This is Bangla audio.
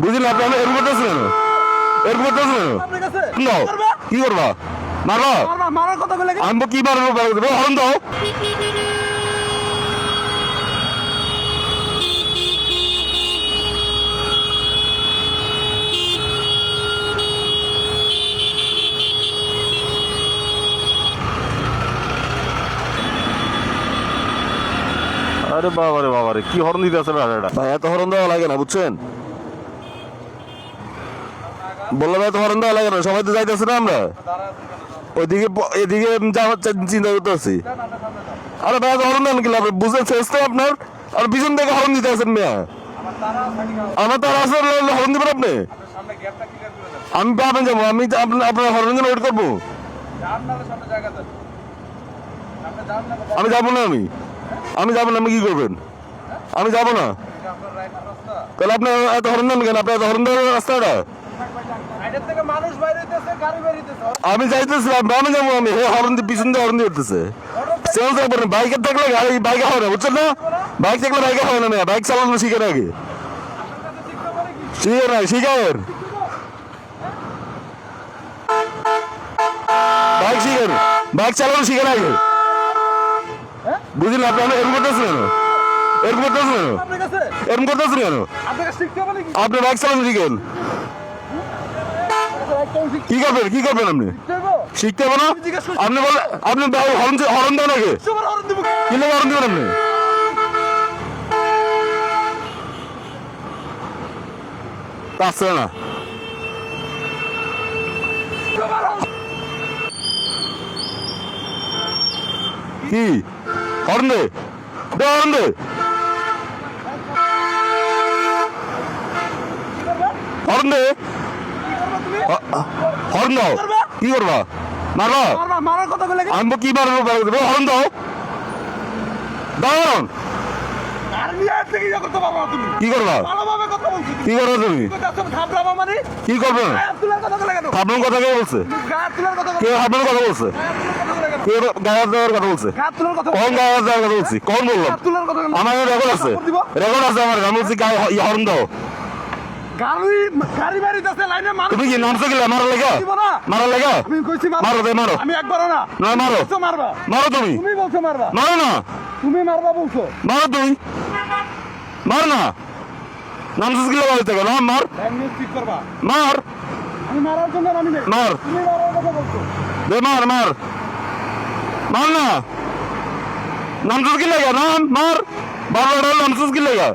বুঝলি আপনি এরপর করতেছেন এরপর করতেছেন কি করবা মারবা আমি কি মারবো হরণ দাও। আরে বাবারে বাবারে কি হরণ দিতে আছে ভাই, এত হরণ দেওয়া লাগে না বুঝছেন, বললাম এত হরণ দেওয়া লাগে না, সবাই তো যাইতেছে না আমরা ওইদিকে এদিকে যাওয়ার চিন্তা করতে আছি। আরে ভাই এত হরণ দেন কি লাভ, বুঝেন শেষ তো আপনার, আর পিছন থেকে হরণ দিতে আছেন মেয়া, আমার তার আসলে হরণ দিবেন আপনি, আমি পাবেন যাবো, আমি আপনার হরণ জন্য ওয়েট করবো, আমি যাবো না, আমি যাবো না, আমি কি করবেন, আমি যাবো না, তাহলে আপনার এত হরণ দেন কেন, আপনার এত হরণ দেওয়ার রাস্তাটা আমি যাইতেছিলাম, আমি যাবো, আমি হরণ দিয়ে পিছন দিয়ে হরণ দিয়ে উঠতেছে, বাইকের থাকলে বাইকে হয় না বুঝছেন না, বাইক থাকলে বাইকে হয় না, বাইক চালানো শিখেন আগে, শিখে না শিখেন, বাইক শিখেন, বাইক চালানো শিখেন আগে, বুঝলেন আপনি এরকম করতেছেন কেন, এরকম করতেছেন কেন, এরকম করতেছেন কেন, আপনি বাইক চালানো শিখেন, কি করবেন কি করবেন আপনি শিখতে হবে না, আপনি বলে আপনি হরণ দেন আগে, কি লাগে হরণ দেবেন আপনি, আসছে না কি হরণ দে হরণ দে হরণ দে হরণ দাও, কি করবা মারবা আমি কি মারবো হরণ দাও, দাও হরণ, কি করবা কি করবা তুমি কি করবে, আপনার কথা কে বলছে, কে আপনার কথা বলছে, কে গায়ে দেওয়ার কথা বলছে, কোন গায়ে দেওয়ার কথা বলছি, কোন বললাম, আমার রেকর্ড আছে, রেকর্ড আছে আমার, আমি বলছি হরণ দাও, তুমি কি নামছো কি মারা লেগা, মারা লেগা মারো দে মারো, আমি একবারও না না মারো মারবা মারো, তুমি বলছো মারবা, মারো না তুমি মারবা বলছো, মারো তুমি মার না, নামছো কি লাগা হইতে গেল মার মার, আমি মারার জন্য আমি মার, তুমি মারার কথা বলছো দে মার মার মার না, নামছো কি লাগা না মার, বারবার নামছো কি লাগা।